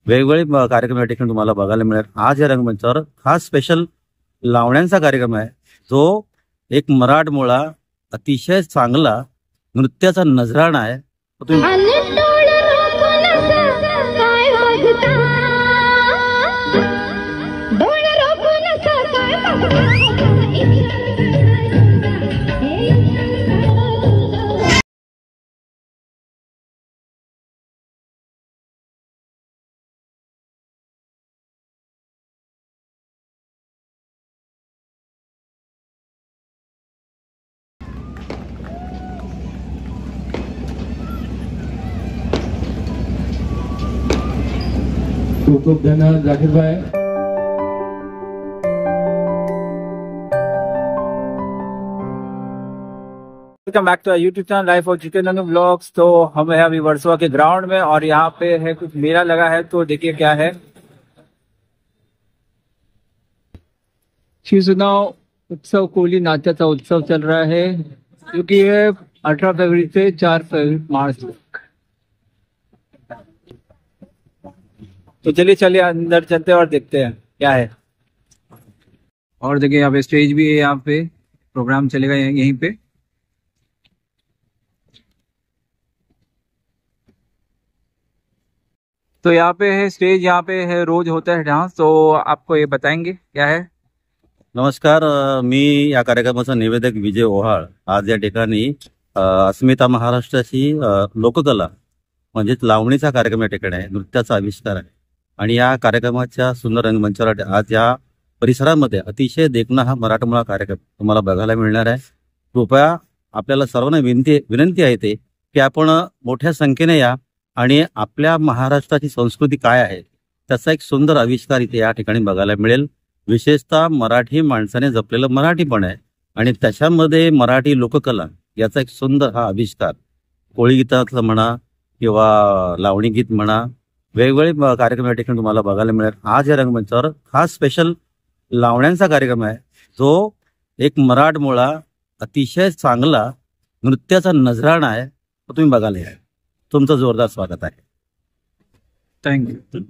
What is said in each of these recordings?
वेगवेगळे कार्यक्रम या ठिकाणी तुम्हाला बघायला मिळेल। आज या रंगमंचावर खास स्पेशल लावण्यांचा कार्यक्रम आहे, जो एक मराठमोळा अतिशय चांगला नृत्याचा नजराणा आहे। खूप खूप धन्यवाद जाकीर भाई। Welcome back to YouTube channel life of Jitendra blogs. तो हम है अभी वर्सोवा के ग्राउंड में और यहाँ पे है कुछ मेला लगा है, तो देखिए क्या है। शिवसुनाव उत्सव कोली नाट्याचा उत्सव चल रहा है, क्योंकि ये 18 फरवरी से 4 मार्च तक। तो चलिए अंदर चलते हैं और देखते हैं क्या है। और देखिए यहाँ पे स्टेज भी है, यहाँ पे प्रोग्राम चलेगा यहीं पे। तो यहाँ पे है स्टेज, यहाँ पे है रोज होता है डांस, तो आपको ये बताएंगे क्या है। नमस्कार, मी या कार्यक्रमाचा निवेदक विजय ओहाळ। आज या ठिकाणी अस्मिता महाराष्ट्राची लोककला म्हणजेच लावणीचा कार्यक्रम या ठिकाणी आहे, नृत्याचा आविष्कार आहे। आणि या कार्यक्रमाच्या सुंदर रंगमंचावर आज या परिसरामध्ये अतिशय देखणा हा मराठमोळा कार्यक्रम तुम्हाला बघायला मिळणार आहे। कृपया आपल्याला सर्वांना विनंती आहे ते की आपण मोठ्या संख्येने या आणि आपल्या महाराष्ट्राची संस्कृती काय आहे त्याचा एक सुंदर आविष्कार इथे या ठिकाणी बघायला मिळेल। विशेषतः मराठी माणसाने जपलेलं मराठीपण आहे आणि त्याच्यामध्ये मराठी लोककला याचा एक सुंदर हा आविष्कार, कोळी गीतातलं म्हणा किंवा लावणी गीत म्हणा, वेगवेगळे कार्यक्रम या ठिकाणी तुम्हाला बघायला मिळेल। आज या रंगमंचावर खास स्पेशल लावण्यांचा कार्यक्रम आहे, जो एक मराठमोळा अतिशय चांगला नृत्याचा नजराणा आहे, तो तुम्ही बघायला या। तुमचं जोरदार स्वागत आहे। थँक्यू।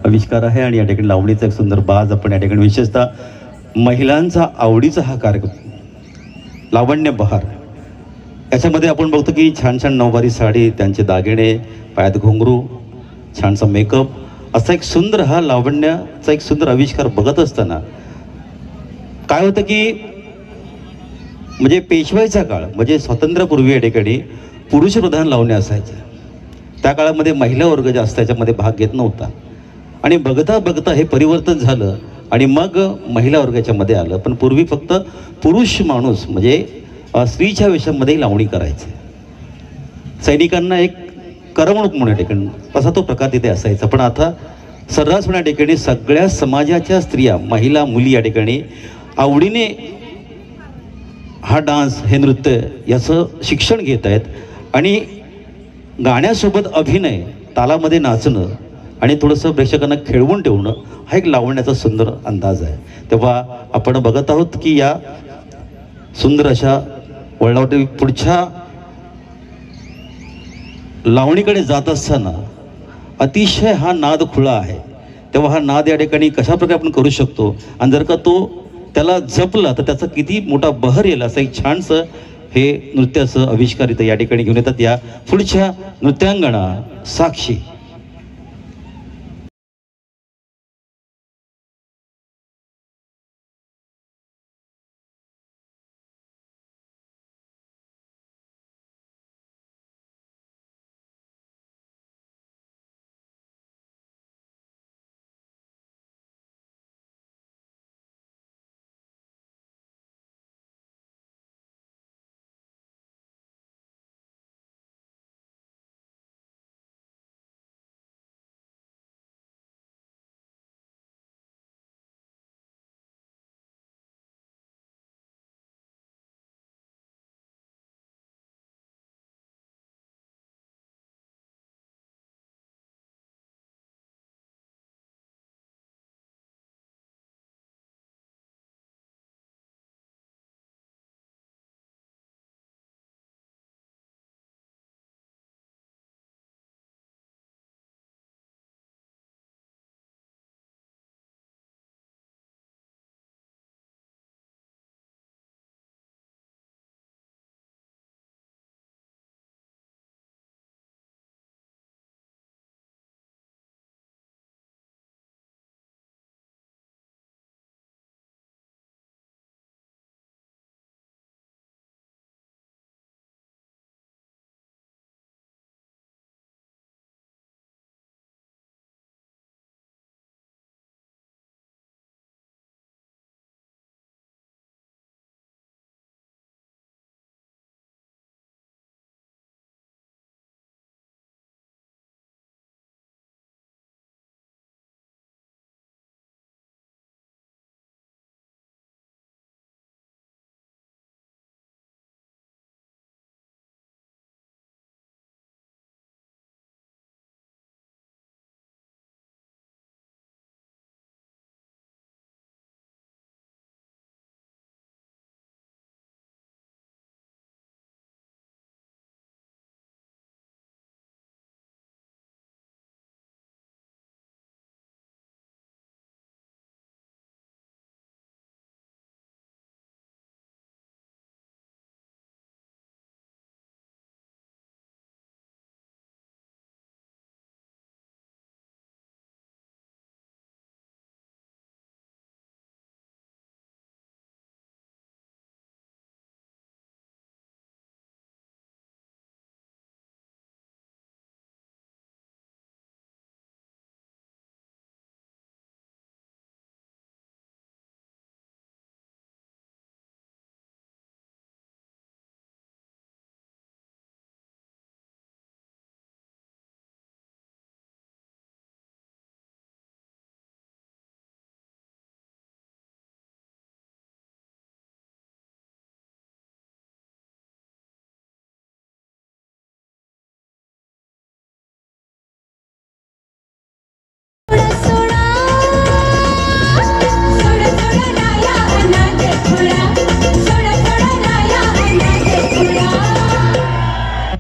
आविष्कार आहे आणि या ठिकाणी लावणीचा एक सुंदर बाज आपण या ठिकाणी विशेषतः महिलांचा आवडीचा हा कार्यक्रम लावण्य बहार याच्यामध्ये आपण बघतो की छान छान नऊवारी साडी, त्यांचे दागिने, पायात घुंगरू, छानसा मेकअप असा एक सुंदर हा लावण्याचा एक सुंदर आविष्कार बघत असताना काय होतं की म्हणजे पेशवाईचा काळ म्हणजे स्वातंत्र्यापूर्वी या ठिकाणी पुरुष प्रधान लावणे असायचे. त्या काळामध्ये महिला वर्ग जास्त याच्यामध्ये भाग घेत नव्हता आणि बघता बघता हे परिवर्तन झालं आणि मग महिला वर्गाच्यामध्ये आलं. पण पूर्वी फक्त पुरुष माणूस म्हणजे स्त्रीच्या वेशामध्ये लावणी करायचे. सैनिकांना एक करमणूक म्हणून या ठिकाणी असा तो प्रकार तिथे असायचा. पण आता सर्रासपणे या ठिकाणी सगळ्या समाजाच्या स्त्रिया, महिला, मुली या ठिकाणी आवडीने हा डान्स, हे नृत्य याचं शिक्षण घेत आहेत आणि गाण्यासोबत अभिनय, तालामध्ये नाचणं आणि थोडंसं प्रेक्षकांना खेळवून ठेवणं हा एक लावण्याचा सुंदर अंदाज आहे. तेव्हा आपण बघत आहोत की या सुंदर अशा वळणावरती पुढच्या लावणीकडे जात असताना अतिशय हा नाद खुळा आहे. तेव्हा हा नाद या ठिकाणी कशा प्रकारे आपण करू शकतो आणि जर का तो त्याला जपला तर त्याचा किती मोठा बहर येईल असं एक छानसं हे नृत्याचं आविष्कार इथं या ठिकाणी घेऊन येतात या पुढच्या नृत्यांगणा साक्षी.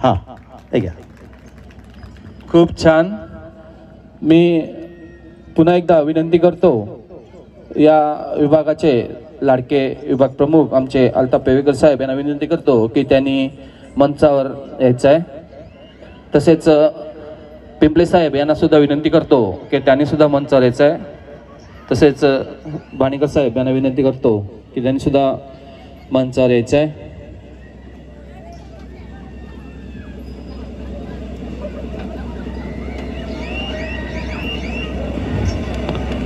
हां हे घ्या. खूप छान. मी पुन्हा एकदा विनंती करतो या विभागाचे लाडके विभाग प्रमुख आमचे अल्ताफ पेवेकर साहेब यांना विनंती करतो की त्यांनी मंचावर यायचं आहे. तसेच पिंपळे साहेब यांना सुद्धा विनंती करतो की त्यांनी सुद्धा मंचावर यायचं आहे. तसेच बाणेकर साहेब यांना विनंती करतो की त्यांनी सुद्धा मंचावर यायचं आहे.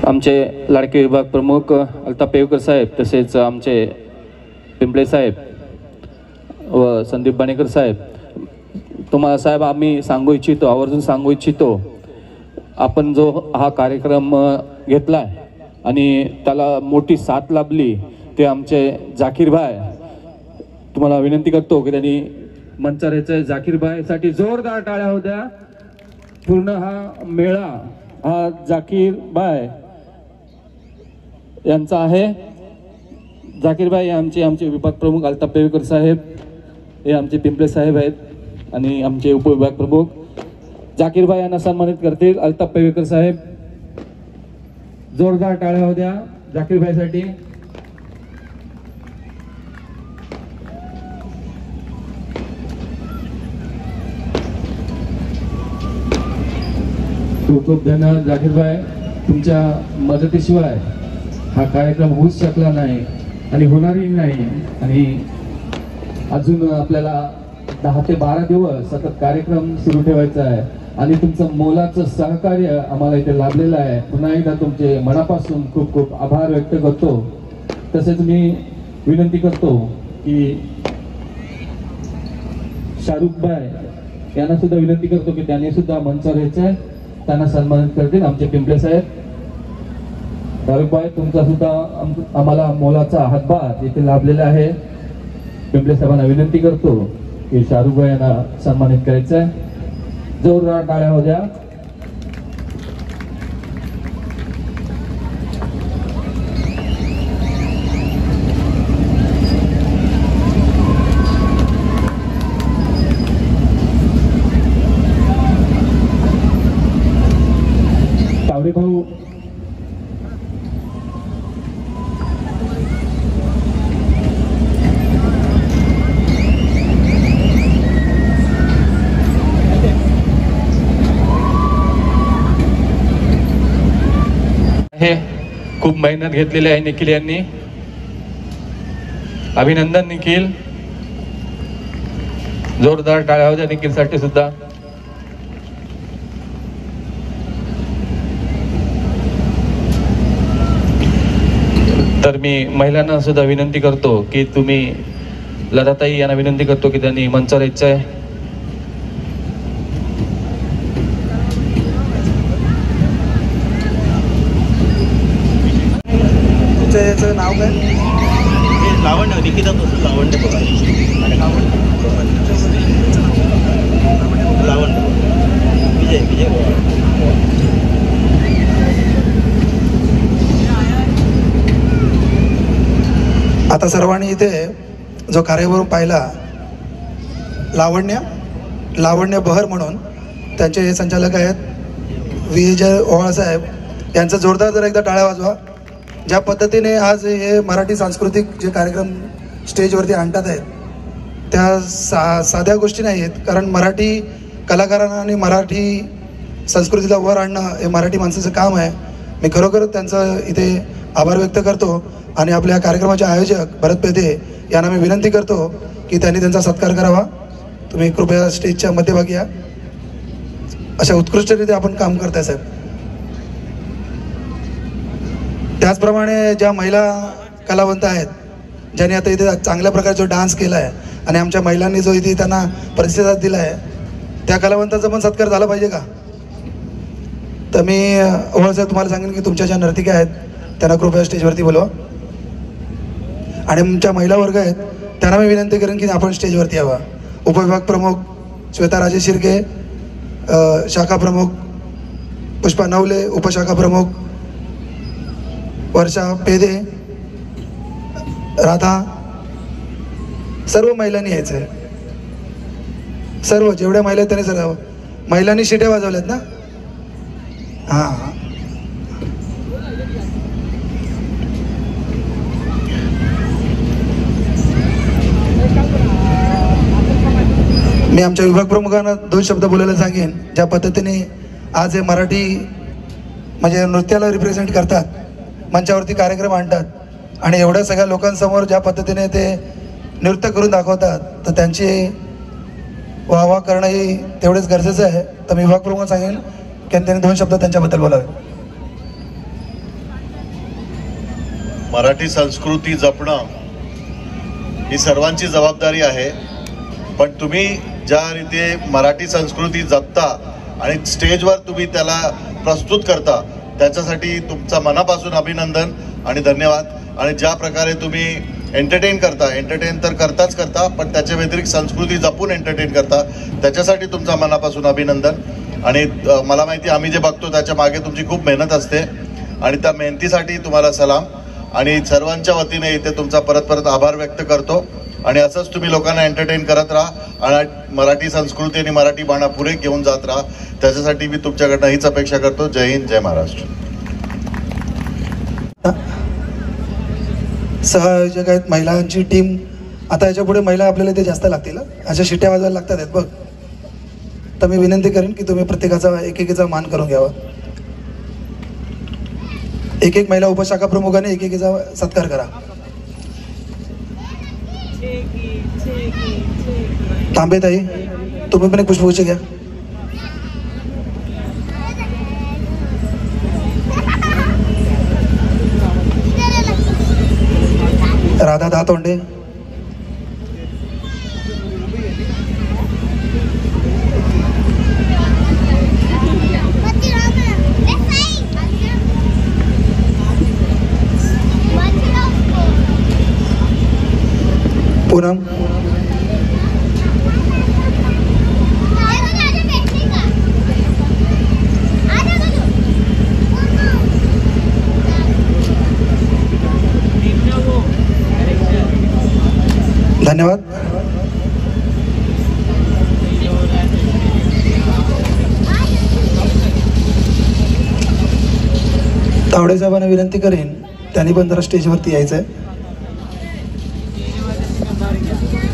आमचे लाडके विभाग प्रमुख अल्ताफ पेवेकर साहेब तसेच आमचे पिंपळे साहेब व संदीप बाणेकर साहेब, तुम्हाला साहेब आम्ही सांगू इच्छितो, आवर्जून सांगू इच्छितो, आपण जो हा कार्यक्रम घेतला आणि त्याला मोठी साथ लाभली ते आमचे जाकीर भाई. तुम्हाला विनंती करतो की त्यांनी मंचावर यायचं. जाकीर भाईसाठी जोरदार टाळ्या होऊ द्या. पूर्ण हा मेळा हा जाकीर भाई यांचा आहे. जाकीर भाई आमचे विभाग प्रमुख अल्ताफ पेवेकर साहेब, हे आमचे पिंपळे साहेब आहेत आणि आमचे उपविभाग प्रमुख जाकीर भाई यांना सन्मानित करतील. अल्ताफ पेवेकर साहेब, जोरदार टाळ्या होऊ द्या जाकीर भाईसाठी. खूप खूप धन्यवाद जाकीर भाई. तुमच्या मदतीशिवाय हा कार्यक्रम होऊच शकला नाही आणि होणारही नाही. आणि अजून आपल्याला 10 ते 12 दिवस सतत कार्यक्रम सुरू ठेवायचा आहे आणि तुमचं मोलाचं सहकार्य आम्हाला इथे लाभलेलं आहे. पुन्हा एकदा तुमचे मनापासून खूप खूप आभार व्यक्त करतो. तसेच मी विनंती करतो की शाहरुख भाई यांना सुद्धा विनंती करतो की त्यांनी सुद्धा मंचावर यायचं आहे. त्यांना सन्मानित करतील आमचे पिंपळे साहेब. शाहरुख भाई, तुमचा सुद्धा आम्हाला मोलाचा हातभार इथे लाभलेला आहे. पिंपळे साहेबांना विनंती करतो की शाहरुख भाई यांना सन्मानित करायचं आहे. जोरदार टाळ्या हो द्या. तावरे भाऊ, खूप मेहनत घेतलेली आहे निखिल यांनी. अभिनंदन निखिल. जोरदार टाळ्या होत्या निखिल साठी सुद्धा. तर मी महिलांना सुद्धा विनंती करतो की तुम्ही, लताताई यांना विनंती करतो की त्यांनी मंचावर यायचं आहे. याचं नाव काय? लावण्य निकितापासून लावण्य लावण्य विजय आता सर्वांनी इथे जो कार्यक्रम पाहिला, लावण्य बहर म्हणून त्यांचे संचालक आहेत विजय ओहाळ साहेब, यांचा जोरदार जर एकदा टाळ्या वाजवा. ज्या पद्धतीने आज हे मराठी सांस्कृतिक जे कार्यक्रम स्टेजवरती आणतात आहेत त्या साध्या गोष्टी नाही आहेत. कारण मराठी कलाकारांना आणि मराठी संस्कृतीला वर आणणं हे मराठी माणसाचं काम आहे. मी खरोखर त्यांचं इथे आभार व्यक्त करतो आणि आपल्या कार्यक्रमाचे आयोजक भरत पेधे यांना मी विनंती करतो की त्यांनी त्यांचा सत्कार करावा. तुम्ही कृपया स्टेजच्या मध्यभागी या. अशा उत्कृष्टरित्या आपण काम करताय साहेब. त्याचप्रमाणे ज्या महिला कलावंत आहेत ज्यांनी आता इथे चांगल्या प्रकारे जो डान्स केला आहे आणि आमच्या महिलांनी जो इथे त्यांना प्रतिसाद दिला आहे, त्या कलावंतांचा पण सत्कार झाला पाहिजे का? तर मी ओवाळ साहेब तुम्हाला सांगेन की तुमच्या ज्या नर्तिका आहेत त्यांना कृपया स्टेजवरती बोलवा. आणि आमच्या महिला वर्ग आहेत त्यांना मी विनंती करेन की आपण स्टेजवरती यावा. उपविभाग प्रमुख श्वेता राजे शिर्के, शाखा प्रमुख पुष्पा नवले, उपशाखा प्रमुख वर्षा पेदे, राधा, सर्व महिलांनी यायचं आहे. सर्व जेवढ्या महिला आहेत त्यांनी सर्व महिलांनी शिट्या वाजवल्यात ना. हां मी आमच्या विभाग प्रमुखांना 2 शब्द बोलायला सांगेन. ज्या पद्धतीने आज हे मराठी म्हणजे नृत्याला रिप्रेझेंट करतात, मंचावरती कार्यक्रम आणतात आणि एवढ्या सगळ्या लोकांसमोर ज्या पद्धतीने ते नृत्य करून दाखवतात, तर त्यांची वाह करणंही तेवढेच गरजेचं आहे. तर मी विभाग प्रमुख सांगेन की त्यांनी 2 शब्द त्यांच्याबद्दल बोलावे. मराठी संस्कृती जपणं ही सर्वांची जबाबदारी आहे. पण तुम्ही ज्या रीती मराठी संस्कृती जपता आणि स्टेजवर तुम्ही त्याला प्रस्तुत करता, त्याच्यासाठी तुमचा मनापासून अभिनंदन आणि धन्यवाद. आणि ज्या प्रकारे तुम्ही एंटरटेन तर करता, पण त्याच्या व्यतिरिक्त संस्कृती जपून एंटरटेन करता, त्याच्यासाठी तुमचा मनापासून अभिनंदन. आणि मला माहिती आम्ही जे बघतो त्याच्या मागे तुमची खूप मेहनत असते आणि त्या मेहनतीसाठी तुम्हाला सलाम. आणि सर्वांच्या वतीने इथे तुमचा परत आभार व्यक्त करतो. आणि असंच तुम्ही लोकांना एंटरटेन करत राहा आणि मराठी संस्कृती आणि मराठी बाणा पुढे घेऊन जात राहा. त्याच्यासाठी मी तुमच्याकडनं हीच अपेक्षा करतो. जय हिंद, जय महाराष्ट्र. सहआयोजक आहेत महिलांची टीम. आता याच्या पुढे महिला आपल्याला ते जास्त लागतील. अशा शिट्या वाजवायला लागतात आहेत बघ. तर मी विनंती करेन की तुम्ही प्रत्येकाचा एकेकीचा मान करून घ्यावा. एक महिला उपशाखा प्रमुखाने एकेकीचा सत्कार करा. तांबेताई तुम्ही पण एक पुष्पगुच्छ घ्या. राधा दातोंडे, पूनम, धन्यवाद. तावडे साहेबांना विनंती करेन त्यांनी पण जरा स्टेजवरती यायचं आहे.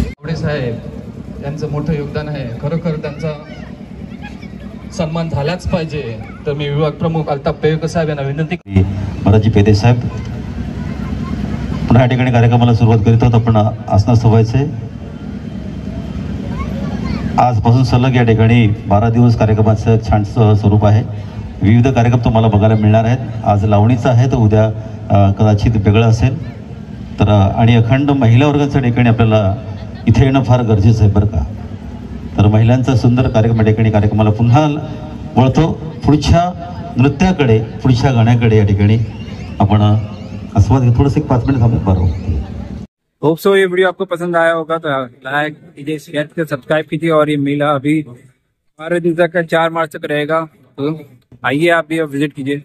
तावडे साहेब यांचं मोठं योगदान आहे. खरोखर त्यांचा सन्मान झालाच पाहिजे. तर मी विभाग प्रमुख अल्ताफ पेवेकर साहेब यांना विनंती. मराठी पेदे साहेब पुन्हा या ठिकाणी कार्यक्रमाला सुरुवात करीत आहोत. आपण आसनास व्हायचे. आजपासून सलग या ठिकाणी 12 दिवस कार्यक्रमाचं छान स्वरूप आहे. विविध कार्यक्रम तुम्हाला बघायला मिळणार आहेत. आज लावणीचा आहे तर उद्या कदाचित वेगळं असेल. तर आणि अखंड महिला वर्गाच्या ठिकाणी आपल्याला इथे येणं फार गरजेचं आहे बरं का. तर महिलांचा सुंदर कार्यक्रम या ठिकाणी कार्यक्रमाला पुन्हा वळतो. पुढच्या नृत्याकडे, पुढच्या गाण्याकडे या ठिकाणी आपण आस्वाद घेऊ. थोडंसं 5 मिनट थांबू. बरोबर. होप सो ये वीडियो आपको पसंद आया होगा तो लाइक कीजिए, शेयर कीजिए, सब्सक्राइब कीजिए. और ये मेला अभी 12 दिन तक 4 मार्च तक रहेगा. तो आइए आप भी विजिट कीजिए.